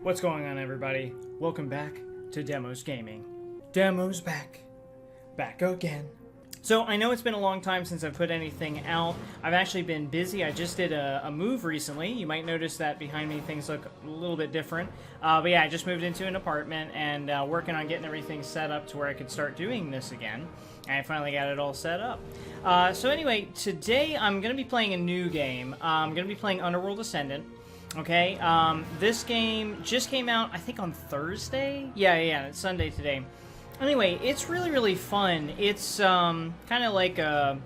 What's going on, everybody? Welcome back to Demos Gaming. Demos back again. So I know it's been a long time since I've put anything out. I've actually been busy. I just did a move recently. You might notice that behind me things look a little bit different. But yeah, I just moved into an apartment and working on getting everything set up to where I could start doing this again. And I finally got it all set up. So anyway, today I'm going to be playing a new game. I'm going to be playing Underworld Ascendant. Okay, this game just came out, I think, on Thursday? Yeah, it's Sunday today. Anyway, it's really fun. It's kind of like a...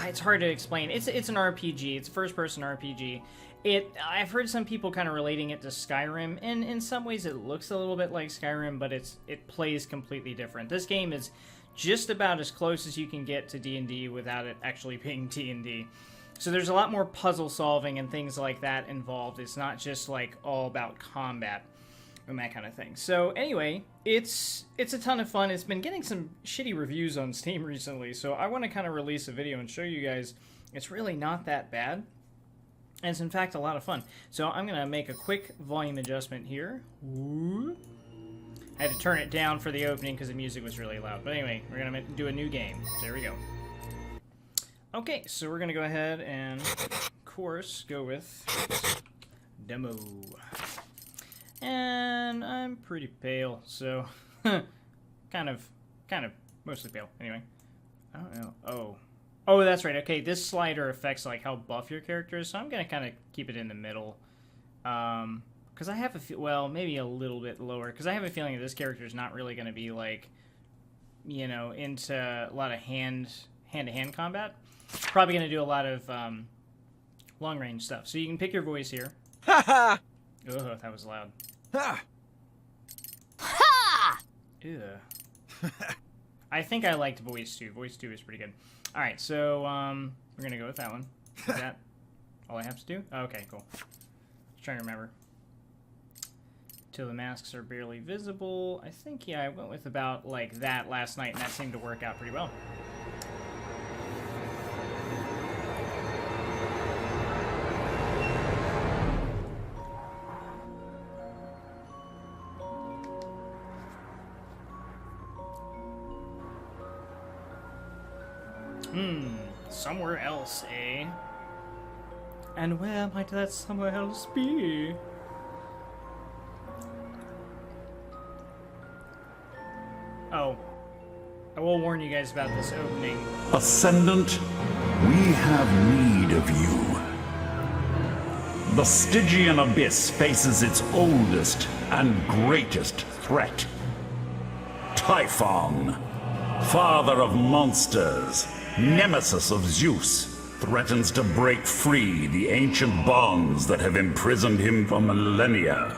It's hard to explain. It's an RPG. It's a first-person RPG. I've heard some people kind of relating it to Skyrim, and in some ways it looks a little bit like Skyrim, but it plays completely different. This game is just about as close as you can get to D&D without it actually being D&D. So there's a lot more puzzle solving and things like that involved. It's not just like all about combat and that kind of thing. So anyway, it's a ton of fun. It's been getting some shitty reviews on Steam recently, so I want to kind of release a video and show you guys it's really not that bad. And it's in fact a lot of fun. So I'm going to make a quick volume adjustment here. Ooh. I had to turn it down for the opening because the music was really loud. But anyway, we're going to do a new game. So there we go. Okay, so we're going to go ahead and, of course, go with demo. And I'm pretty pale, so kind of mostly pale. Anyway, I don't know. Oh, that's right. Okay, this slider affects like how buff your character is, so I'm going to kind of keep it in the middle. Because I have well, maybe a little bit lower, because I have a feeling that this character is not really going to be like, you know, into a lot of hand-to-hand combat. Probably going to do a lot of long-range stuff. So you can pick your voice here. Ha ha! Ugh, that was loud. Ha! Ha! Ew. I think I liked voice 2. Voice 2 is pretty good. Alright, so we're going to go with that one. Is that all I have to do? Oh, okay, cool. Just trying to remember. Till the masks are barely visible. I think, yeah, I went with about like that last night, and that seemed to work out pretty well. Somewhere else, eh? And where might that somewhere else be? Oh. I will warn you guys about this opening. Ascendant, we have need of you. The Stygian Abyss faces its oldest and greatest threat. Typhon, father of monsters, nemesis of Zeus, threatens to break free the ancient bonds that have imprisoned him for millennia.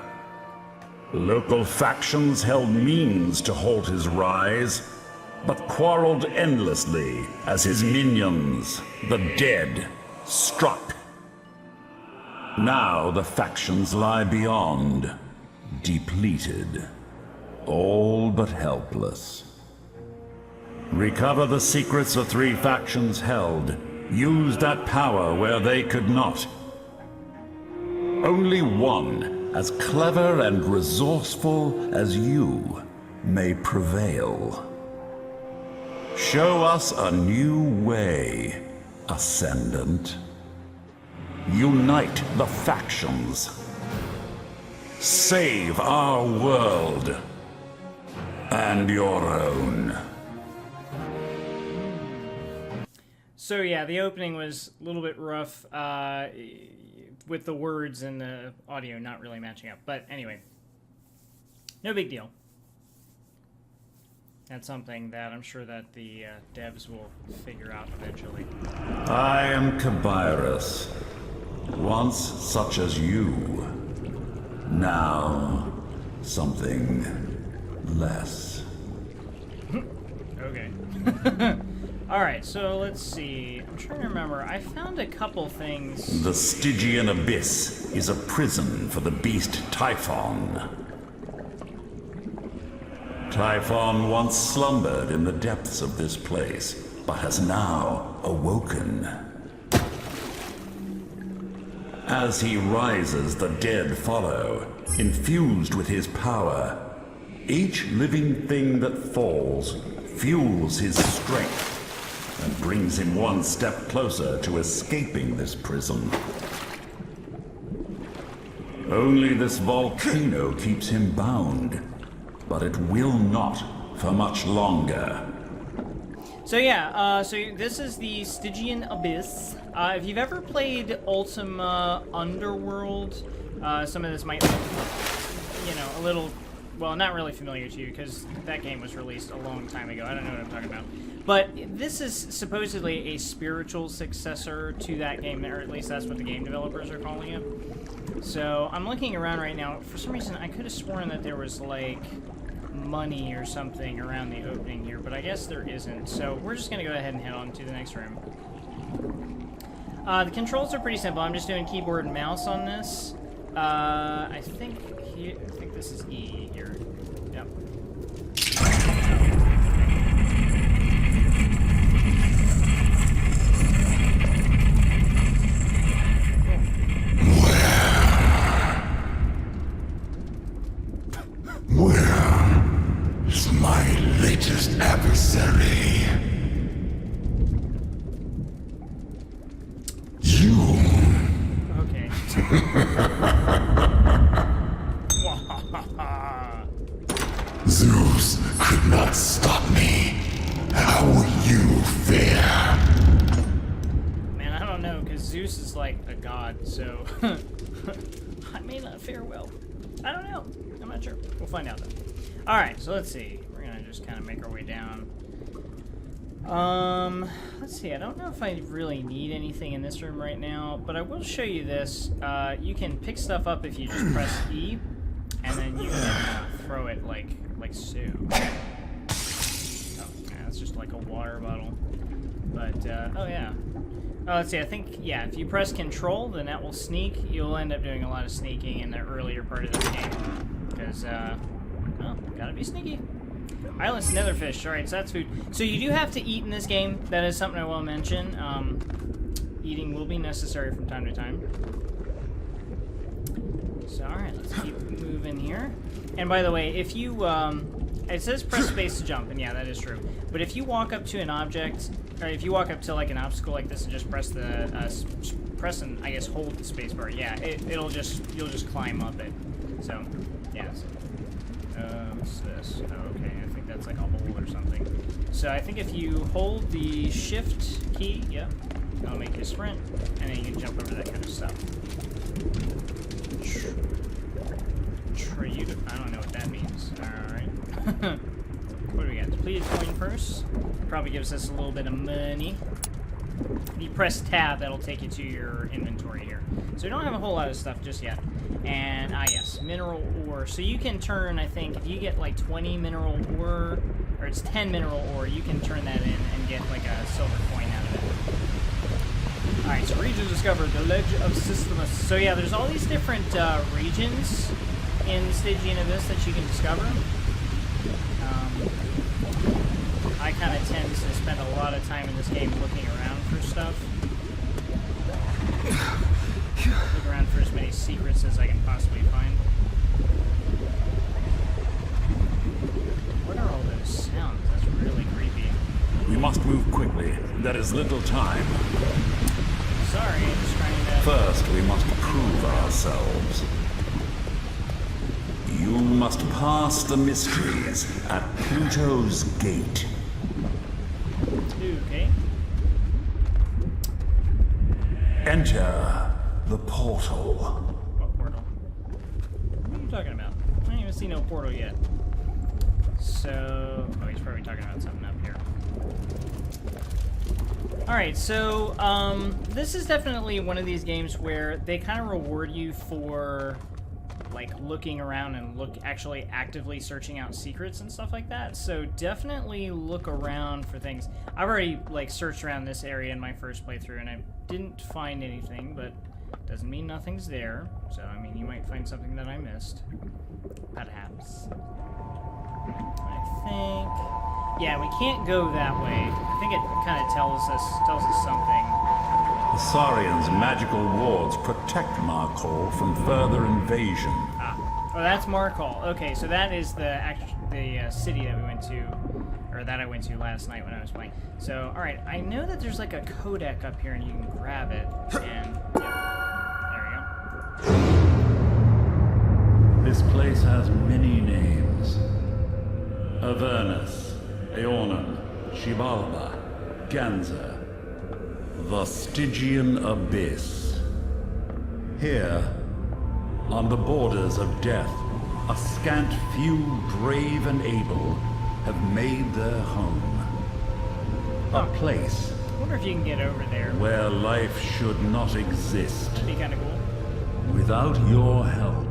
Local factions held means to halt his rise, but quarreled endlessly as his minions, the dead, struck. Now the factions lie beyond, depleted, all but helpless. Recover the secrets the three factions held. Use that power where they could not. Only one, as clever and resourceful as you, may prevail. Show us a new way, Ascendant. Unite the factions. Save our world. And your own. So yeah, the opening was a little bit rough with the words and the audio not really matching up. But anyway, no big deal. That's something that I'm sure that the devs will figure out eventually. I am Kabyrus, once such as you. Now, something less. Okay. Alright, so let's see. I'm trying to remember. I found a couple things. The Stygian Abyss is a prison for the beast Typhon. Typhon once slumbered in the depths of this place, but has now awoken. As he rises, the dead follow, infused with his power. Each living thing that falls fuels his strength and brings him one step closer to escaping this prison. Only this volcano keeps him bound, but it will not for much longer. So yeah, so this is the Stygian Abyss. If you've ever played Ultima Underworld, some of this might be, you know, a little, well, not really familiar to you, because that game was released a long time ago. I don't know what I'm talking about. But this is supposedly a spiritual successor to that game, or at least that's what the game developers are calling it. So I'm looking around right now. For some reason, I could have sworn that there was, like, money or something around the opening here, but I guess there isn't. So we're just going to go ahead and head on to the next room. The controls are pretty simple. I'm just doing keyboard and mouse on this. I think this is E here. Yep. Where is my latest adversary? You. Okay. Zeus could not stop me. How will you fare? Man, I don't know, because Zeus is like a god, so I may not fare well. I don't know. I'm not sure. We'll find out, though. Alright, so let's see. We're going to just kind of make our way down. Let's see. I don't know if I really need anything in this room right now, but I will show you this. You can pick stuff up if you just press E, and then you can throw it like so. Oh, yeah, that's just like a water bottle. But, oh yeah. Oh, let's see, I think, yeah, if you press Control, then that will sneak. You'll end up doing a lot of sneaking in the earlier part of this game. Because, well, gotta be sneaky. Island's Netherfish, alright, so that's food. So you do have to eat in this game. That is something I will mention. Eating will be necessary from time to time. So, alright, let's keep moving here. And by the way, if you, it says press space to jump, and yeah, that is true. But if you walk up to an object, or if you walk up to like an obstacle like this and just press the, press and I guess hold the space bar, yeah, you'll just climb up it. So, yeah. What's this? Oh, okay, I think that's like a hole or something. So I think if you hold the shift key, yep, that'll make you sprint, and then you can jump over that kind of stuff. I don't know what that means. Alright. What do we got? Depleted coin purse. Probably gives us a little bit of money. If you press tab, that'll take you to your inventory here. So we don't have a whole lot of stuff just yet. And, yes, mineral ore. So you can turn, I think, if you get like 20 mineral ore, or it's 10 mineral ore, you can turn that in and get like a silver coin out of it. Alright, so region discovered, the Ledge of Sisyphus. So yeah, there's all these different regions in Stygian Abyss that you can discover. I kind of tend to spend a lot of time in this game looking around for stuff. Look around for as many secrets as I can possibly find. What are all those sounds? That's really creepy. We must move quickly. There is little time. Sorry, I'm just trying to... First, we must prove ourselves. You must pass the mysteries at Pluto's gate. Okay. Enter the portal. What portal? What are you talking about? I don't even see no portal yet. So... oh, he's probably talking about something up here. Alright, so, this is definitely one of these games where they kind of reward you for, like, looking around and actually actively searching out secrets and stuff like that. So definitely look around for things. I've already, like, searched around this area in my first playthrough, and I didn't find anything, but doesn't mean nothing's there. So, I mean, you might find something that I missed. Perhaps. I think... yeah, we can't go that way. I think it kind of tells us something. The Saurians' magical wards protect Markol from further invasion. Ah. Oh, that's Markol. Okay, so that is the city that we went to, or that I went to last night when I was playing. So, alright, I know that there's like a codec up here and you can grab it, and, yep, there we go. This place has many names. Avernus, Aeonon, Xibalba, Ganza, the Stygian Abyss. Here, on the borders of death, a scant few brave and able have made their home. A place I wonder if you can get over there. where life should not exist. That'd be kind of cool. Without your help,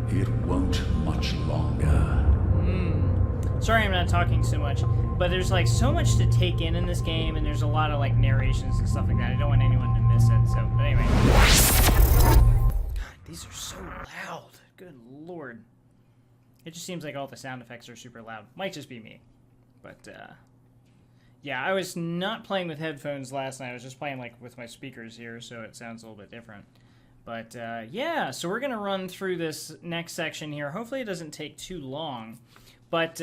it won't much longer. Sorry I'm not talking so much, but there's like so much to take in this game, and there's a lot of like narrations and stuff like that. I don't want anyone to miss it, so, but anyway. God, these are so loud. Good lord. It just seems like all the sound effects are super loud. Might just be me. But, yeah, I was not playing with headphones last night. I was just playing like with my speakers here, so it sounds a little bit different. But, yeah, so we're going to run through this next section here. Hopefully it doesn't take too long. But,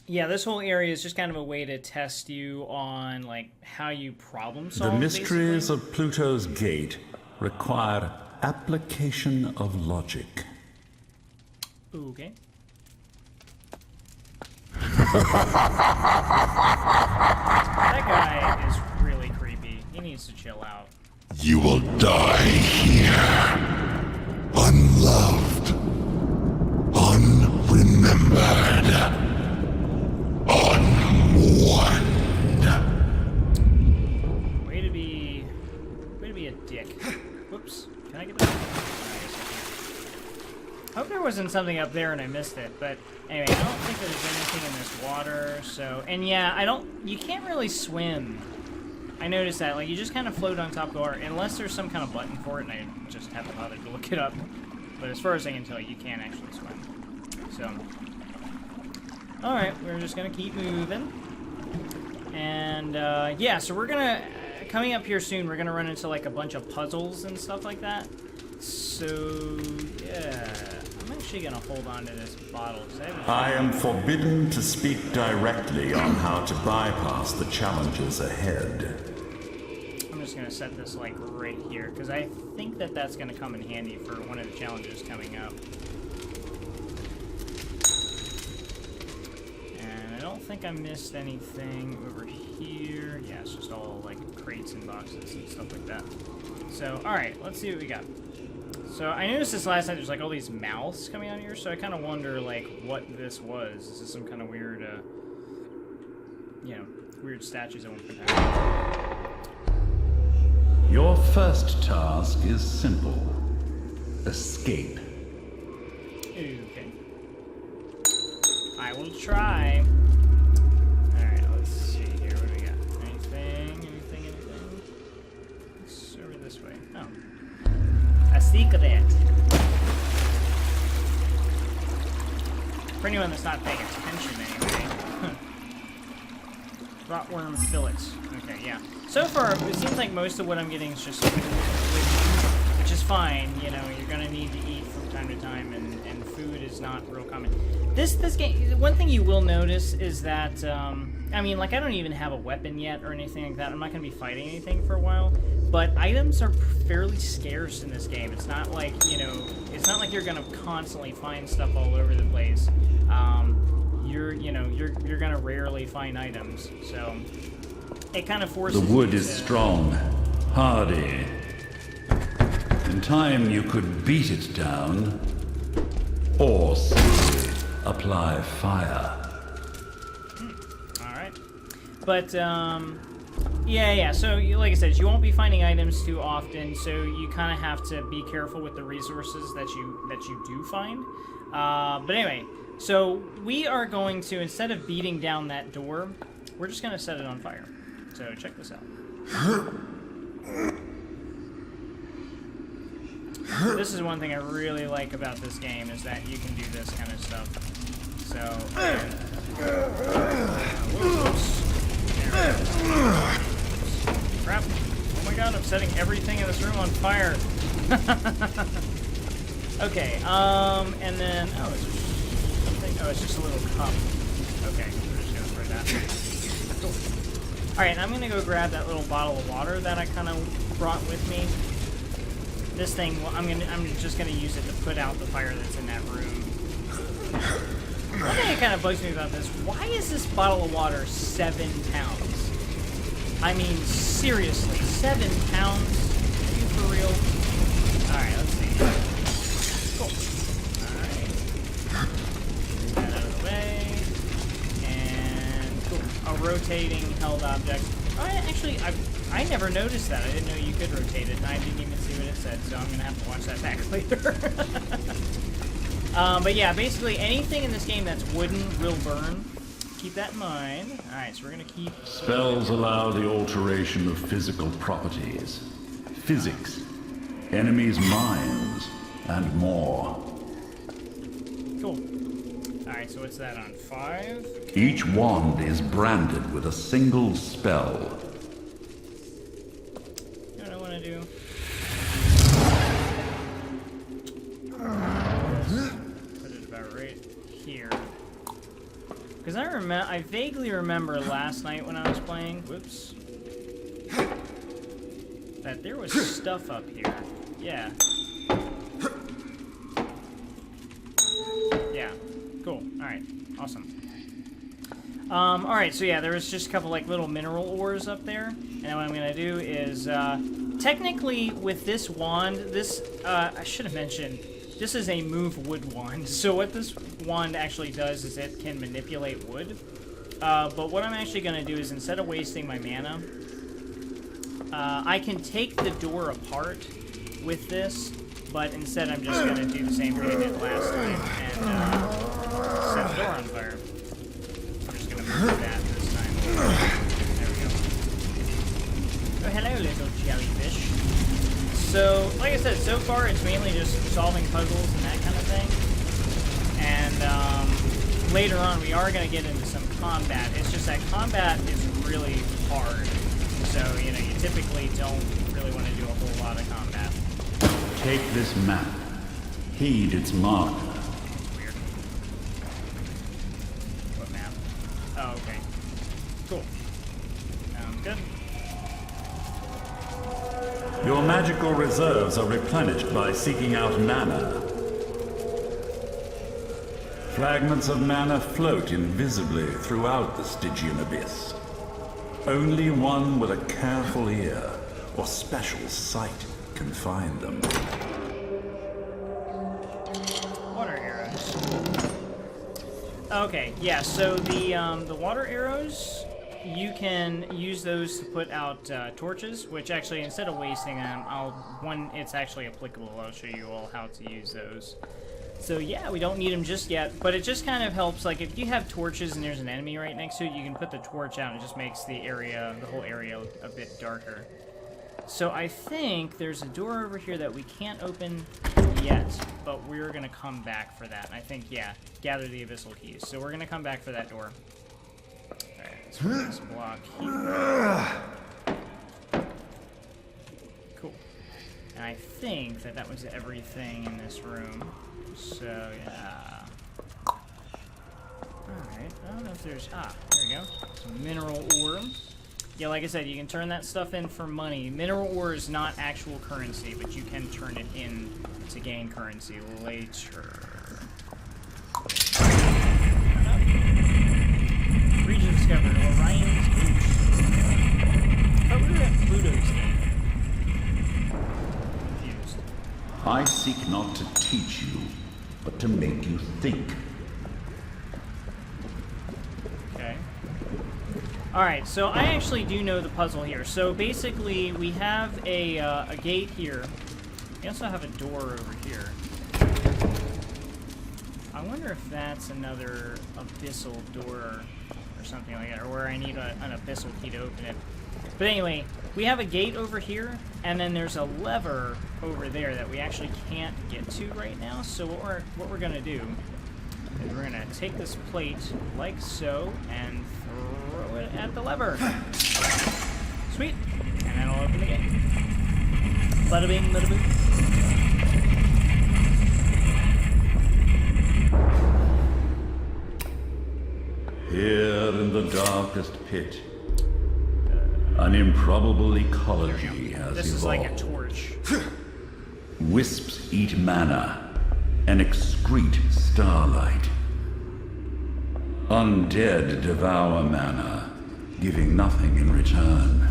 yeah, this whole area is just kind of a way to test you on, like, how you problem solve, The mysteries basically. of Pluto's gate require application of logic. Okay. That guy is really creepy. He needs to chill out. You will die here. Unloved. Unremembered. Unmourned. Way to be a dick. Whoops. Can I get that? I guess I can't. Hope there wasn't something up there and I missed it, but anyway, I don't think there's anything in this water, so, and yeah, you can't really swim. I noticed that, like, you just kind of float on top of the water, unless there's some kind of button for it, and I just haven't bothered to look it up. But as far as I can tell, you can't actually swim. So, alright, we're just gonna keep moving. And, yeah, so we're gonna, coming up here soon, we're gonna run into, like, a bunch of puzzles and stuff like that. So, yeah, I'm actually gonna hold on to this bottle, because I am forbidden to speak directly on how to bypass the challenges ahead. I'm just gonna set this, like, right here, because I think that that's gonna come in handy for one of the challenges coming up. And I don't think I missed anything over here. Yeah, it's just all, like, crates and boxes and stuff like that. So, alright, let's see what we got. So, I noticed this last night, there's, like, all these mouths coming out here, so I kind of wonder, like, what this was. Is this some kind of weird, you know, weird statues I won't protect? Your first task is simple. Escape. Okay. I will try. Alright, let's see here. What do we got? Anything? It's over this way. Oh. A secret. For anyone that's not paying attention anyway. Rotworm fillets. Okay, yeah. So far, it seems like most of what I'm getting is just food, which is fine. You know, you're gonna need to eat from time to time, and food is not real common. This game, one thing you will notice is that, I mean, like, I don't even have a weapon yet or anything like that. I'm not gonna be fighting anything for a while, but items are fairly scarce in this game. It's not like, you know, it's not like you're gonna constantly find stuff all over the place. You're gonna rarely find items, so it kind of forces The wood you is to... strong, hardy. In time you could beat it down, or simply apply fire. Alright. But, yeah, so, like I said, you won't be finding items too often, so you kind of have to be careful with the resources that you do find. But anyway, so we are going to, instead of beating down that door, we're just going to set it on fire. So check this out. This is one thing I really like about this game, is that you can do this kind of stuff. So, whoops. There Crap. Oh my god, I'm setting everything in this room on fire. Okay, and then, oh, is there something? Oh, it's just a little cup. Okay, we're just gonna throw that. Cool. Alright, I'm gonna go grab that little bottle of water that I kind of brought with me. This thing, well, I'm just gonna use it to put out the fire that's in that room. One thing that kind of bugs me about this, why is this bottle of water 7 pounds? I mean, seriously, 7 pounds? Are you for real? Alright, let's see. Cool. Alright. Get that out of the way. And cool. A rotating held object. Oh, actually, I never noticed that. I didn't know you could rotate it, and I didn't even see what it said, so I'm going to have to watch that back later. But yeah, basically anything in this game that's wooden will burn. Keep that in mind. Alright, so we're going to keep... Spells allow the alteration of physical properties, physics, enemies' minds, and more. Cool. Alright, so what's that on? 5? Each wand is branded with a single spell. You know what I want to do? Put it about right here. Because I vaguely remember last night when I was playing, whoops, that there was stuff up here. Yeah. Yeah. Cool. Alright. Awesome. Alright, so yeah, there was just a couple like little mineral ores up there. And then what I'm gonna do is, technically with this wand, this, I should have mentioned, this is a move wood wand. So what this wand actually does is it can manipulate wood. But what I'm actually gonna do is instead of wasting my mana, I can take the door apart with this, but instead I'm just going to do the same thing I did last time and set the door on fire. I'm just going to move that this time. There we go. Oh, hello, little jellyfish. So, like I said, so far it's mainly just solving puzzles and that kind of thing. And later on we are going to get into some combat. It's just that combat is really hard. So, you know, you typically don't really want to do a whole lot of combat. Take this map. Heed its marker. Weird. What map? Oh, okay. Cool. Good. Your magical reserves are replenished by seeking out mana. Fragments of mana float invisibly throughout the Stygian Abyss. Only one with a careful ear or special sight can find them. Water arrows. Okay, yeah, so the water arrows, you can use those to put out torches, which actually, instead of wasting them, when it's actually applicable, I'll show you all how to use those. So yeah, we don't need them just yet, but it just kind of helps, like if you have torches and there's an enemy right next to it, you can put the torch out and it just makes the whole area a bit darker. So I think there's a door over here that we can't open yet, but we're going to come back for that. And I think, yeah, gather the abyssal keys. So we're going to come back for that door. Alright, let's put this block here. Cool. And I think that was everything in this room. So, yeah. Alright, I don't know if there's... there we go. Some mineral ore. Yeah, like I said, you can turn that stuff in for money. Mineral ore is not actual currency, but you can turn it in to gain currency later. Region discovered. Orion's Goose. Oh, we were at Pluto's thing. Confused. I seek not to teach you, but to make you think. Okay. Alright, so I actually do know the puzzle here. So basically, we have a gate here. We also have a door over here. I wonder if that's another abyssal door or something like that, or where I need an abyssal key to open it. But anyway, we have a gate over here, and then there's a lever over there that we actually can't get to right now. So what we're gonna do is we're gonna take this plate like so and throw it at the lever. Sweet. And that'll open the gate. Bada bing, bada boom. Here in the darkest pit, an improbable ecology has This is evolved. like a torch. Wisps eat mana and excrete starlight. Undead devour mana, giving nothing in return.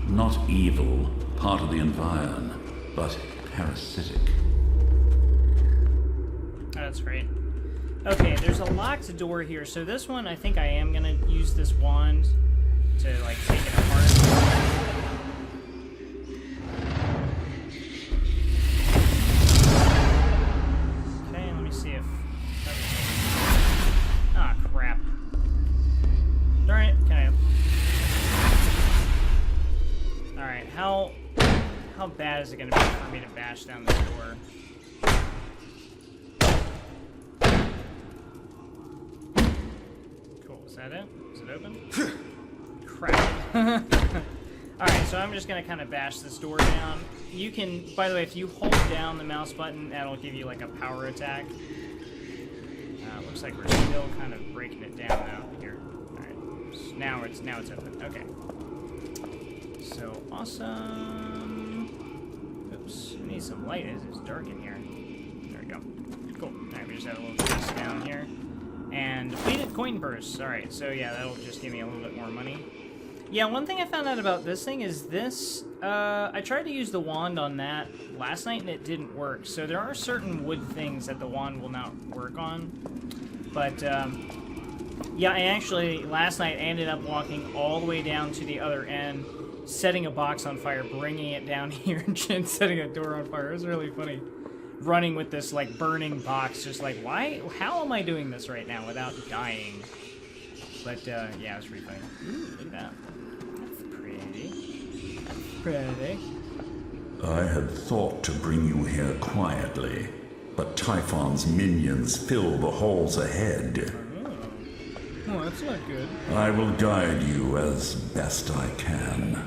Not evil, part of the environ, but parasitic. Oh, that's right. Okay, there's a locked door here, so this one, I think I am gonna use this wand to, like, take it apart. Okay, let me see if... Ah, crap. Darn it, can I... Alright, how bad is it gonna be for me to bash down this door? Is that it? Is it open? Crap. Alright, so I'm just going to kind of bash this door down. You can, by the way, if you hold down the mouse button, that'll give you like a power attack. Looks like we're still kind of breaking it down now. Here. Alright. So now it's open. Okay. So awesome. Oops. We need some light. It's dark in here. There we go. Cool. Alright, we just have a little chest down here. And depleted coin bursts. Alright, so yeah, that'll just give me a little bit more money. Yeah, one thing I found out about this thing is this, I tried to use the wand on that last night and it didn't work. So there are certain wood things that the wand will not work on. But, yeah, I actually, last night, ended up walking all the way down to the other end, setting a box on fire, bringing it down here, and setting a door on fire. It was really funny. Running with this, like, burning box, just like, why? How am I doing this right now without dying? But, yeah, it's pretty funny. Ooh, look at that. That's pretty. That's pretty. I had thought to bring you here quietly, but Typhon's minions fill the halls ahead. Oh, that's not good. I will guide you as best I can.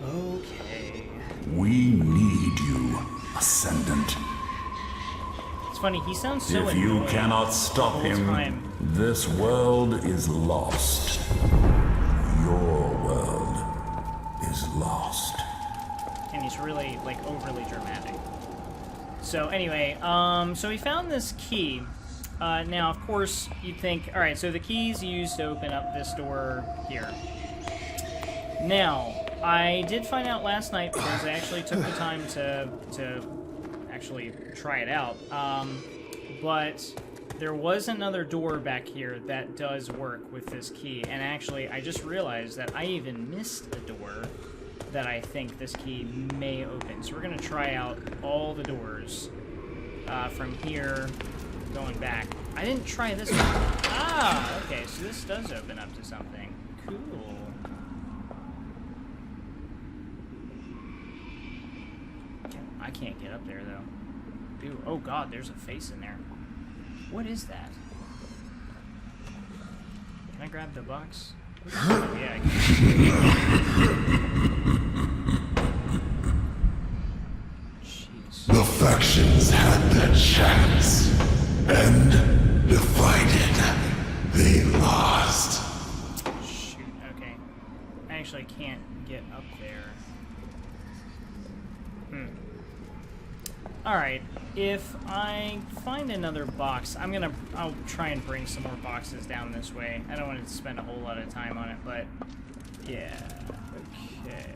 Okay. We need you, Ascendant. It's funny, he sounds so If you annoyed cannot stop the whole him, time. this world is lost. Your world is lost. And he's really, like, overly dramatic. So, anyway, so we found this key. Now, of course, you'd think, alright, so the key's used to open up this door here. Now, I did find out last night, because I actually took the time to actually try it out, but there was another door back here that does work with this key, and actually, I just realized that I even missed a door that I think this key may open. So we're going to try out all the doors from here going back. I didn't try this one. Ah, okay, so this does open up to something. Cool. I can't get up there, though. Ew, oh god, there's a face in there. What is that? Can I grab the box? Oh, yeah, I can. Jeez. The factions had their chance, and divided, they lost. Shoot, okay. I actually can't get up there. Alright, if I find another box, I'll try and bring some more boxes down this way. I don't want to spend a whole lot of time on it, but yeah. Okay.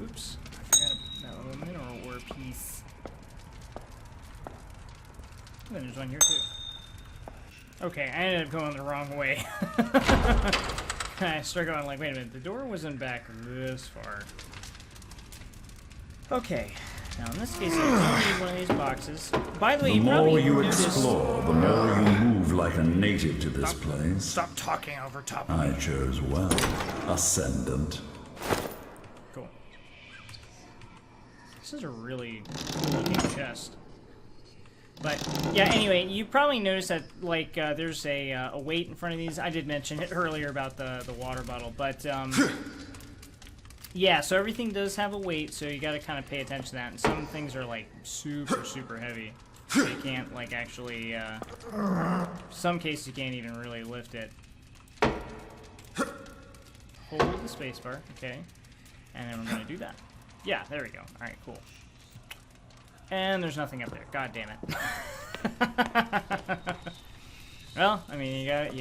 Oops. I forgot that little mineral ore piece. Oh, there's one here too. Okay, I ended up going the wrong way. I started going like, wait a minute, the door wasn't back this far. Okay. Now, in this case, I don't need one of these boxes. By the way, The you more probably you noticed... explore, the more you move like a native to this place. Stop talking over top of I me. chose well, Ascendant. Cool. This is a really cool looking chest. But yeah, anyway, you probably noticed that like there's a weight in front of these. I did mention it earlier about the water bottle, but yeah, so everything does have a weight, so you got to kind of pay attention to that. And some things are like super heavy. So you can't like actually. Some cases you can't even really lift it. Hold the spacebar, okay, and then we're gonna do that. Yeah, there we go. All right, cool. And there's nothing up there. God damn it. Well, I mean, you gotta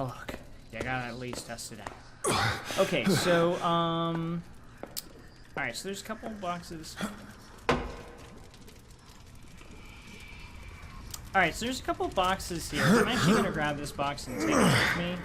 look. You gotta at least test it out. Okay, so all right. So there's a couple boxes. All right, so there's a couple boxes here. I'm actually gonna grab this box and take it with me.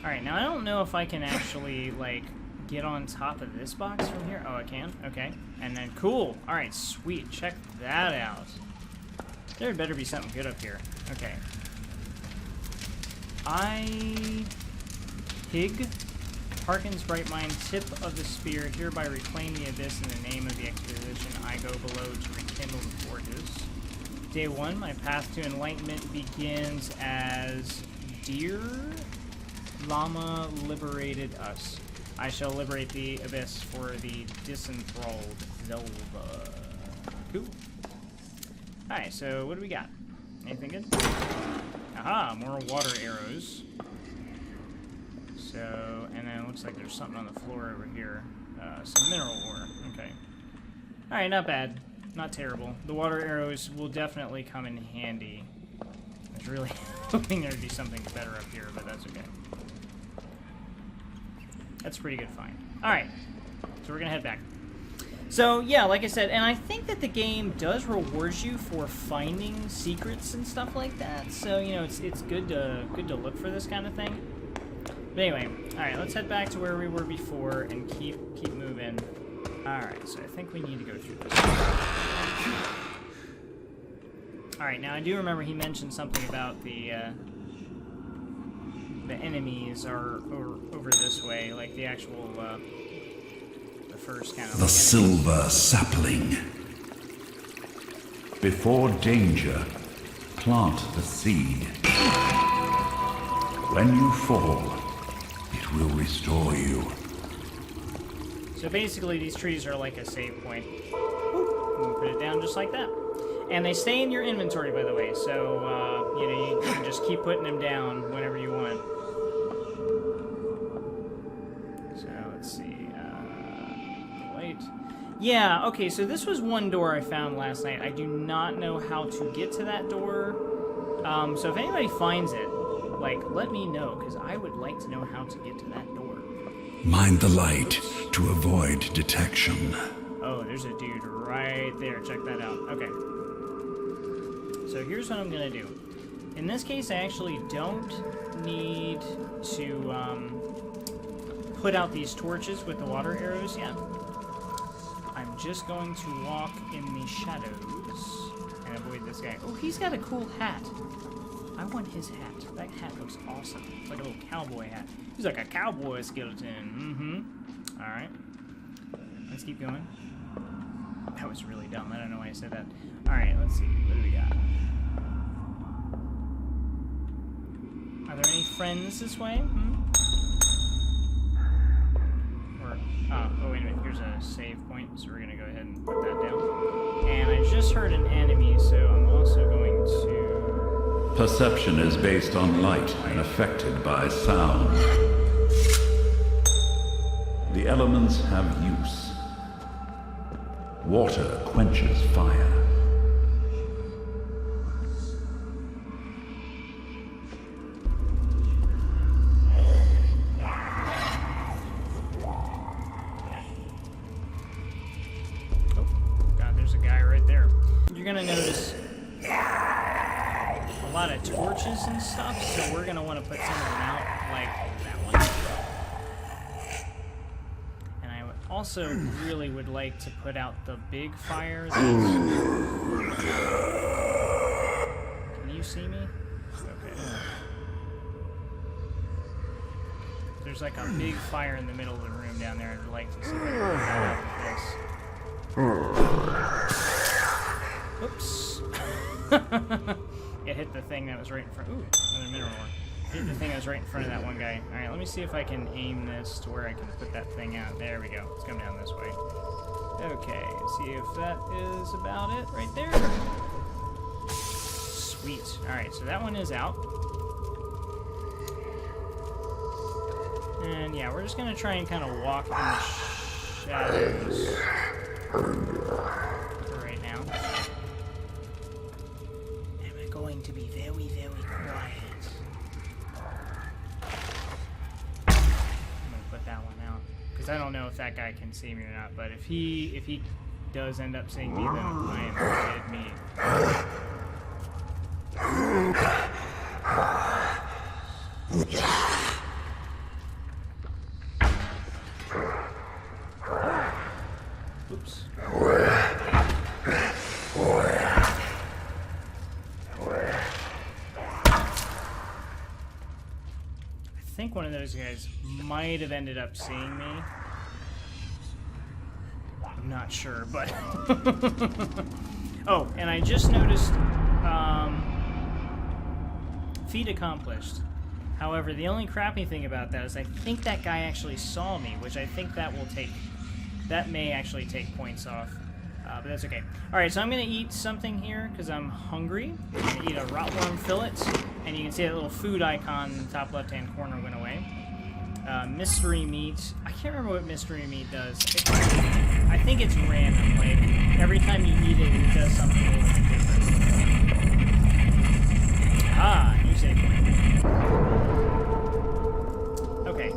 Alright, now I don't know if I can actually, like, get on top of this box from here. Oh, I can? Okay. And then, cool. Alright, sweet. Check that out. There better be something good up here. Okay. Hig, Harkin's bright mind, tip of the spear, hereby reclaim the abyss in the name of the expedition. I go below to rekindle the forges. Day 1, my path to enlightenment begins as Dear Llama liberated us. I shall liberate the abyss for the disenthralled Zelva. Cool. Alright, so what do we got? Anything good? Aha, more water arrows. So, and then it looks like there's something on the floor over here. Some mineral ore. Okay. Alright, not bad. Not terrible. The water arrows will definitely come in handy. I was really hoping there'd be something better up here, but that's okay. That's a pretty good find. Alright, so we're gonna head back. So, yeah, like I said, and I think that the game does reward you for finding secrets and stuff like that. So, you know, it's good to look for this kind of thing. But anyway, alright, let's head back to where we were before and keep moving. Alright, so I think we need to go through this. Alright, now I do remember he mentioned something about the enemies are over this way, like the actual, the first kind of... The silver sapling. Before danger, plant the seed. When you fall, it will restore you. So basically, these trees are like a save point. And put it down just like that. And they stay in your inventory, by the way, so, you know, you can just keep putting them down whenever you want. So, let's see, light. Yeah, okay, so this was one door I found last night. I do not know how to get to that door. So if anybody finds it, like, let me know, because I would like to know how to get to that door. Mind the light to avoid detection. Oh, there's a dude right there. Check that out. Okay. So here's what I'm going to do. In this case, I actually don't need to put out these torches with the water arrows yet. I'm just going to walk in the shadows and avoid this guy. Oh, he's got a cool hat. I want his hat. That hat looks awesome. It's like a little cowboy hat. He's like a cowboy skeleton. Mm-hmm. Alright. Let's keep going. That was really dumb. I don't know why I said that. Alright, let's see. What do we got? Are there any friends this way? Or, oh, wait a minute. Here's a save point, so we're going to go ahead and put that down. And I just heard an enemy, so I'm also going to... Perception is based on light and affected by sound. The elements have use. Water quenches fire. Oh, God, there's a guy right there. You're gonna notice a lot of torches and stuff, so we're gonna want to put some of them out, like that one. And I would also really would like to put out the big fire. Can you see me? Okay. There's like a big fire in the middle of the room down there. I'd like to see if I can put that out with this. Oops. It hit the thing that was right in front. Ooh, another mineral ore. Hit the thing that was right in front of that one guy. Alright, let me see if I can aim this to where I can put that thing out. There we go. It's coming down this way. Okay, see if that is about it right there. Sweet. Alright, so that one is out. And yeah, we're just going to try and kind of walk in the shadows for right now. And we're going to be very, very quiet. I'm going to put that one out. Because I don't know if that guy can see me or not. But if he does end up seeing me, then I am dead meat. Oops. I think one of those guys might have ended up seeing me. I'm not sure, but... Oh, and I just noticed... feat accomplished. However, the only crappy thing about that is I think that guy actually saw me, which I think that will take... That may actually take points off, but that's okay. Alright, so I'm going to eat something here because I'm hungry. I'm going to eat a rotworm fillet, and you can see that little food icon in the top left-hand corner went away. Mystery meat. I can't remember what mystery meat does. I think it's random. Like, every time you eat it, it does something a little bit different. Ah, new save point. Okay,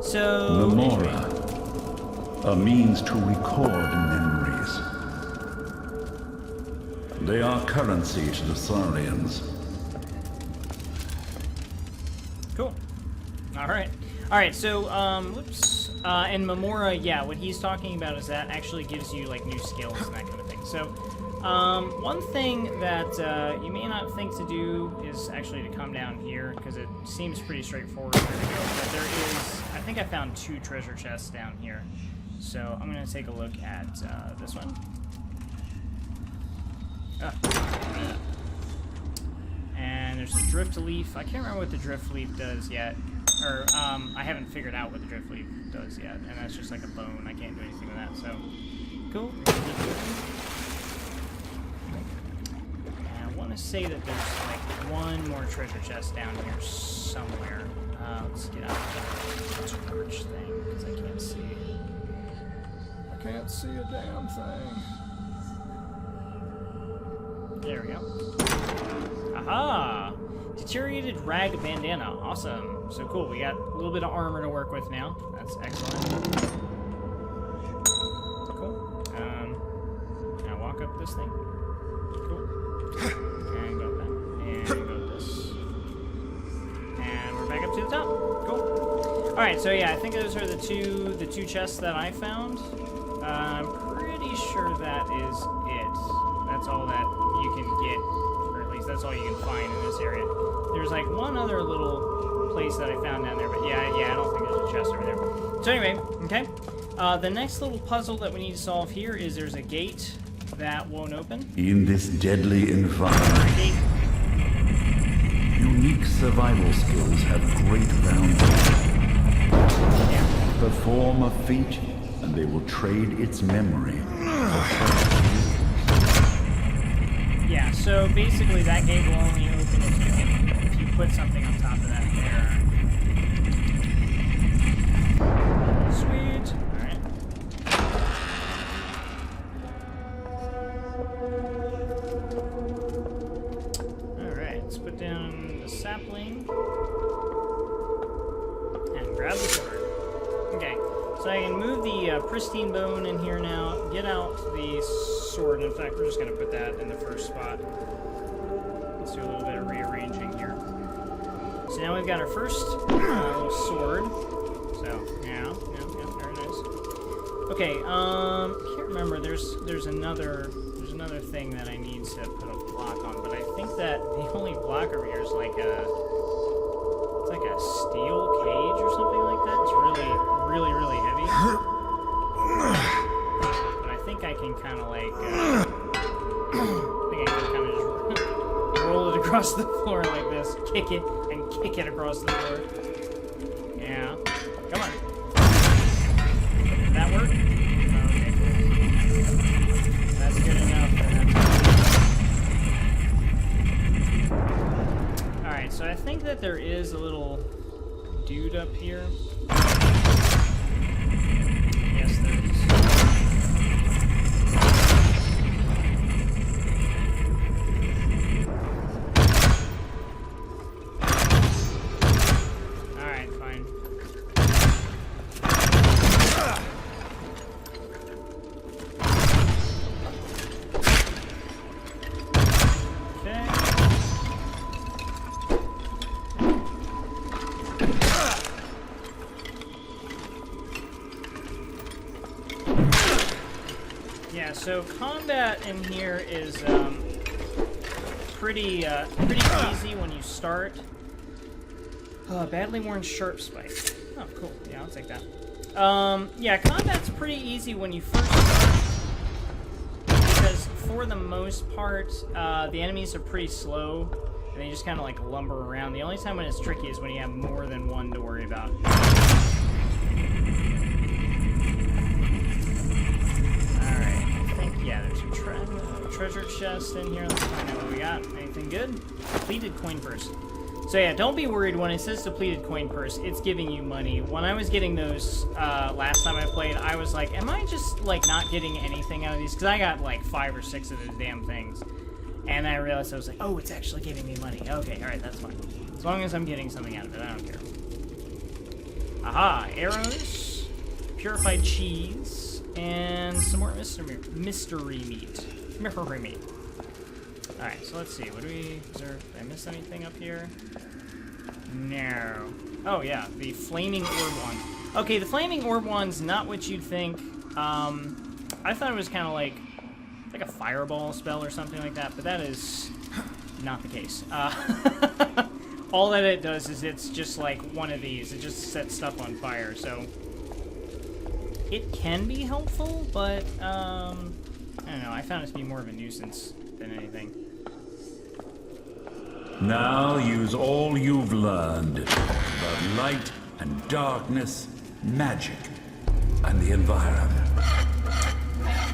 so... Memora. A means to record memories. They are currency to the Saurians. Cool. Alright. Alright, so, whoops. And Memora, yeah, what he's talking about is that actually gives you, like, new skills and that kind of thing. So, one thing that you may not think to do is actually to come down here, because it seems pretty straightforward where to go. But there is, I think I found 2 treasure chests down here. So I'm going to take a look at this one. And there's a drift leaf. I can't remember what the drift leaf does yet. Or, I haven't figured out what the drift leaf does yet. And that's just like a bone. I can't do anything with that, so... Cool. And I want to say that there's like one more treasure chest down here somewhere. Let's get out of the torch thing, because I can't see. Can't see a damn thing. There we go. Aha! Deteriorated rag bandana. Awesome. So cool. We got a little bit of armor to work with now. That's excellent. Cool. Can I walk up this thing? Cool. And go up that. And go this. And we're back up to the top. Cool. Alright, so yeah, I think those are the two chests that I found. I'm pretty sure that is it. That's all that you can get, or at least that's all you can find in this area. There's like one other little place that I found down there, but yeah, I don't think there's a chest over there. So anyway, okay. The next little puzzle that we need to solve here is there's a gate that won't open. In this deadly environment, unique survival skills have great value. Yeah. Perform a feat, and they will trade its memory. Yeah, so basically that gate will only open if you put something on top of that there. Sweet. Alright. Alright, let's put down the sapling. And grab the sword. Okay. So I can move the pristine bone in here now, get out the sword. In fact, we're just going to put that in the first spot. Let's do a little bit of rearranging here. So now we've got our first little sword. So, yeah, very nice. Okay, can't remember. There's another thing that I need to put a block on, but I think that the only block over here is like it's like a steel cage or something like that. It's really heavy. But I think I can kind of like roll it across the floor like this, kick it, and kick it across the floor. Yeah, come on. Did that work? Okay, cool. That's good enough. Alright, so I think that there is a little dude up here. Yes, there is. Alright, fine. Yeah, so combat in here is pretty easy when you start. Badly worn sharp spike. Oh, cool. Yeah, I'll take that. Yeah, combat's pretty easy when you first start. Because for the most part, the enemies are pretty slow, and they just kind of like lumber around. The only time when it's tricky is when you have more than one to worry about. Yeah, there's a treasure chest in here. Let's find out what we got. Anything good? Depleted coin purse. So yeah, don't be worried when it says depleted coin purse. It's giving you money. When I was getting those last time I played, I was like, am I just like not getting anything out of these? Because I got like 5 or 6 of those damn things. And I realized I was like, oh, it's actually giving me money. Okay, alright, that's fine. As long as I'm getting something out of it, I don't care. Aha, arrows, purified cheese. And some more mystery meat. Alright, so let's see. What do we... did I miss anything up here? No. Oh, yeah. The flaming orb one. Okay, the flaming orb one's not what you'd think. I thought it was kind of like a fireball spell or something like that, but that is not the case. All that it does is it's just like one of these. It just sets stuff on fire, so... It can be helpful, but, I don't know, I found it to be more of a nuisance than anything. Now use all you've learned about light and darkness, magic, and the environment.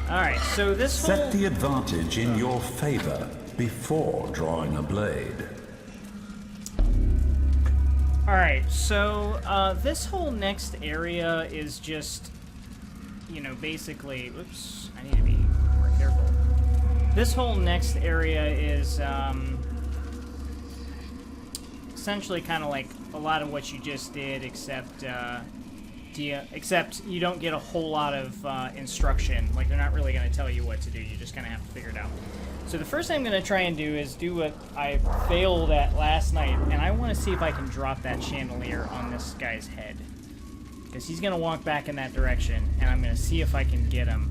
Alright, so this whole... Set the advantage in your favor before drawing a blade. Alright, so, this whole next area is just... You know, basically, oops, I need to be more careful. This whole next area is essentially kind of like a lot of what you just did, except you don't get a whole lot of instruction. Like, they're not really going to tell you what to do. You just kind of have to figure it out. So the first thing I'm going to try and do is do what I failed at last night, and I want to see if I can drop that chandelier on this guy's head. Because he's going to walk back in that direction, and I'm going to see if I can get him.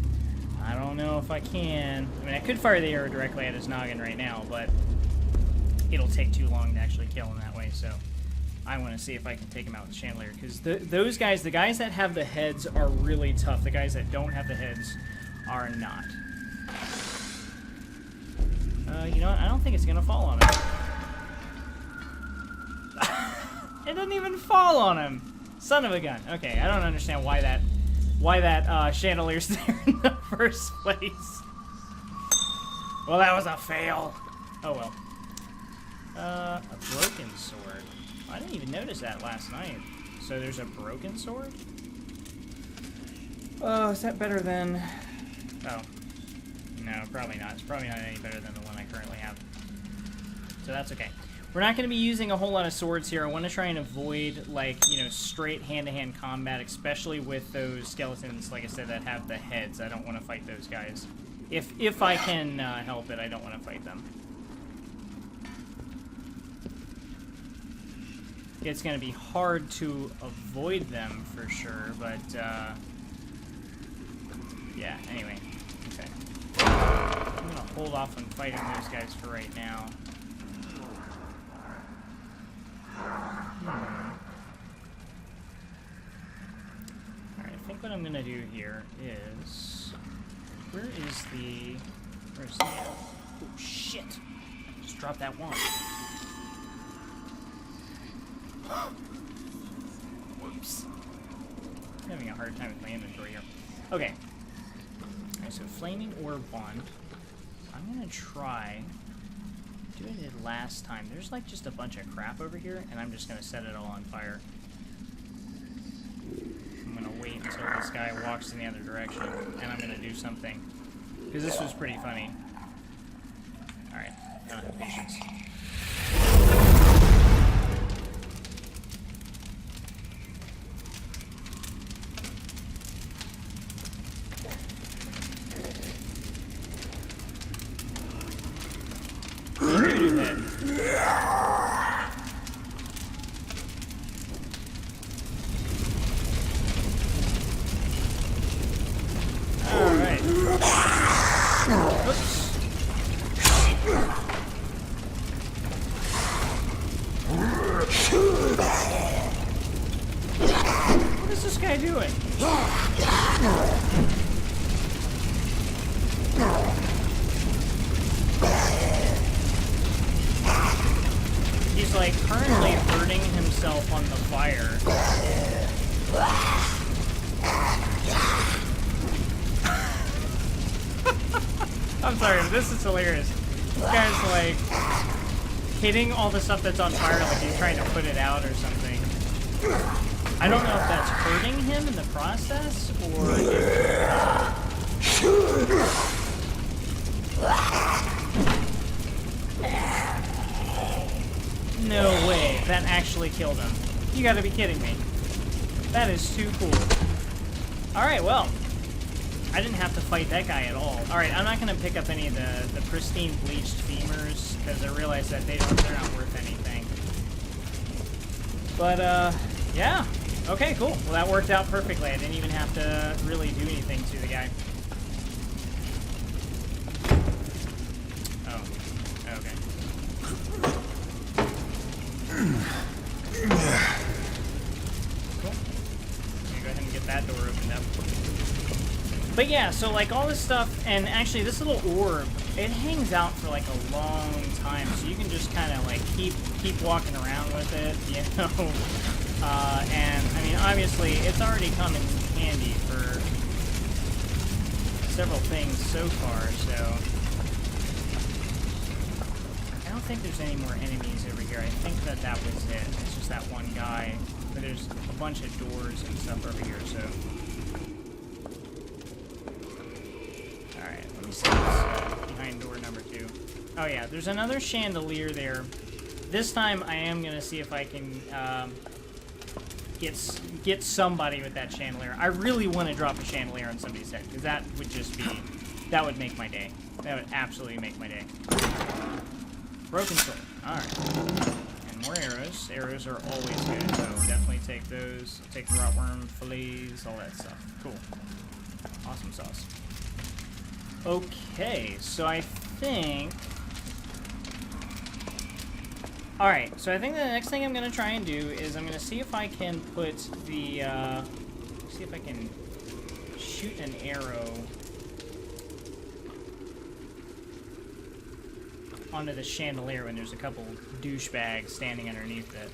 I don't know if I can. I mean, I could fire the arrow directly at his noggin right now, but it'll take too long to actually kill him that way, so I want to see if I can take him out with the chandelier. Because those guys, the guys that have the heads are really tough. The guys that don't have the heads are not. You know what? I don't think it's going to fall on him. It didn't even fall on him. Son of a gun. Okay, I don't understand why that chandelier's there in the first place. Well, that was a fail. Oh well. A broken sword. I didn't even notice that last night. So there's a broken sword? Oh, is that better than... Oh. No, probably not. It's probably not any better than the one I currently have. So that's okay. We're not going to be using a whole lot of swords here. I want to try and avoid, like, you know, straight hand-to-hand combat, especially with those skeletons, like I said, that have the heads. I don't want to fight those guys. If I can help it, I don't want to fight them. It's going to be hard to avoid them for sure, but Yeah, anyway. Okay. I'm gonna hold off on fighting those guys for right now. Alright, I think what I'm gonna do here is... Where's the... Oh, shit! Just dropped that one. Whoops. I'm having a hard time with my inventory here. Okay. Alright, so Flaming Orb Wand. I'm gonna try... do what I did last time. There's like just a bunch of crap over here, and I'm just gonna set it all on fire. I'm gonna wait until this guy walks in the other direction, and I'm gonna do something. Because this was pretty funny. Alright, I don't have patience. What is this guy doing? He's like currently burning himself on the fire. I'm sorry, but this is hilarious. This guy's like hitting all the stuff that's on fire like he's trying to put it out or something. I don't know if that's hurting him in the process or no way, that actually killed him. You gotta be kidding me. That is too cool. Alright, well, I didn't have to fight that guy at all. Alright, I'm not gonna pick up any of the pristine bleached femurs, because I realize that they're not worth anything. But, yeah. Okay, cool. Well, that worked out perfectly. I didn't even have to really do anything to the guy. Oh. Okay. Cool. Let me go ahead and get that door opened up. But yeah, so like all this stuff, and actually this little orb, it hangs out for like a long time, so you can just kind of like keep walking around with it, you know. And I mean, obviously, it's already come in handy for several things so far. So I don't think there's any more enemies over here. I think that was it. It's just that one guy. But there's a bunch of doors and stuff over here. So. Alright, let me see what's behind door number 2. Oh yeah, there's another chandelier there. This time I am going to see if I can get somebody with that chandelier. I really want to drop a chandelier on somebody's head, because that would just be... that would make my day. That would absolutely make my day. Broken sword. Alright. And more arrows. Arrows are always good, so definitely take those. Take the rotworm, fillets, all that stuff. Cool. Awesome sauce. Okay, so I think... Alright, so I think the next thing I'm going to try and do is I'm going to see if I can put the, see if I can shoot an arrow onto the chandelier when there's a couple douchebags standing underneath it.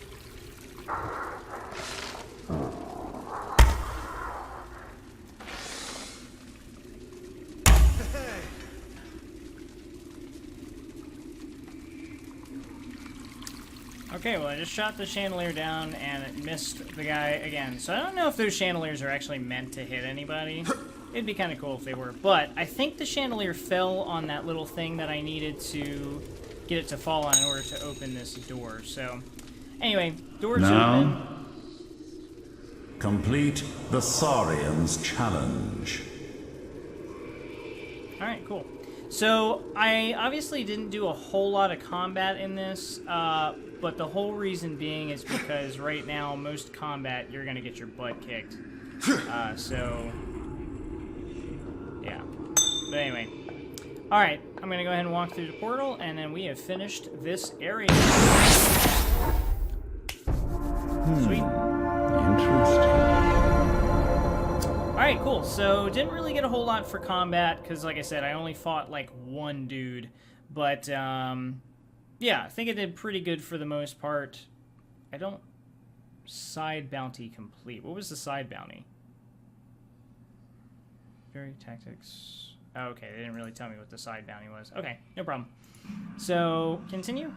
Okay, well I just shot the chandelier down and it missed the guy again. So I don't know if those chandeliers are actually meant to hit anybody. It'd be kind of cool if they were. But I think the chandelier fell on that little thing that I needed to get it to fall on in order to open this door. So anyway, door's open. Complete the Saurian's challenge. Alright, cool. So I obviously didn't do a whole lot of combat in this, but the whole reason being is because right now, most combat, you're going to get your butt kicked. So But anyway. Alright, I'm going to go ahead and walk through the portal, and then we have finished this area. Sweet. Interesting. Alright, cool. So, didn't really get a whole lot for combat, because like I said, I only fought like one dude. But, yeah, I think it did pretty good for the most part. I don't... Side bounty complete. What was the side bounty? Very tactics... Oh, okay, they didn't really tell me what the side bounty was. Okay, no problem. So, continue.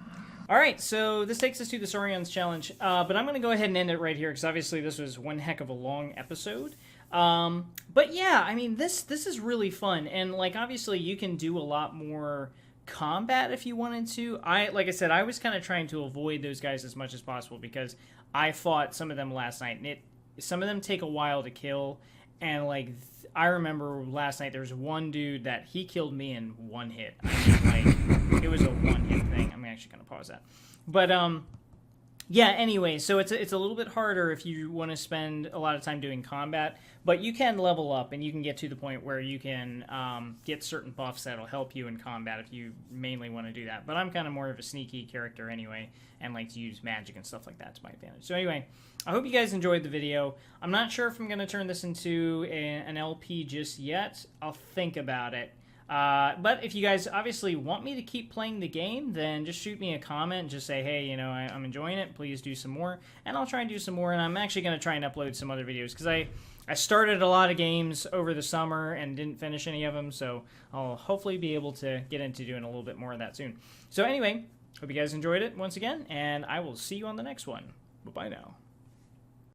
Alright, so this takes us to the Saurion's Challenge. But I'm going to go ahead and end it right here, because obviously this was one heck of a long episode. But yeah, I mean, this is really fun. And, like, obviously you can do a lot more combat if you wanted to. Like I said, I was kind of trying to avoid those guys as much as possible, because I fought some of them last night, and some of them take a while to kill. And, like, I remember last night there was one dude that he killed me in one hit. I mean, like, it was a one-hit thing. I'm actually going to pause that. But, yeah, anyway, so it's a little bit harder if you want to spend a lot of time doing combat. But you can level up, and you can get to the point where you can get certain buffs that'll help you in combat if you mainly want to do that. But I'm kind of more of a sneaky character anyway, and like to use magic and stuff like that to my advantage. So anyway, I hope you guys enjoyed the video. I'm not sure if I'm going to turn this into an LP just yet. I'll think about it. But if you guys obviously want me to keep playing the game, then just shoot me a comment and just say, hey, you know, I'm enjoying it. Please do some more. And I'll try and do some more. And I'm actually going to try and upload some other videos, because I started a lot of games over the summer and didn't finish any of them. So I'll hopefully be able to get into doing a little bit more of that soon. So anyway, hope you guys enjoyed it once again. And I will see you on the next one. Bye-bye now.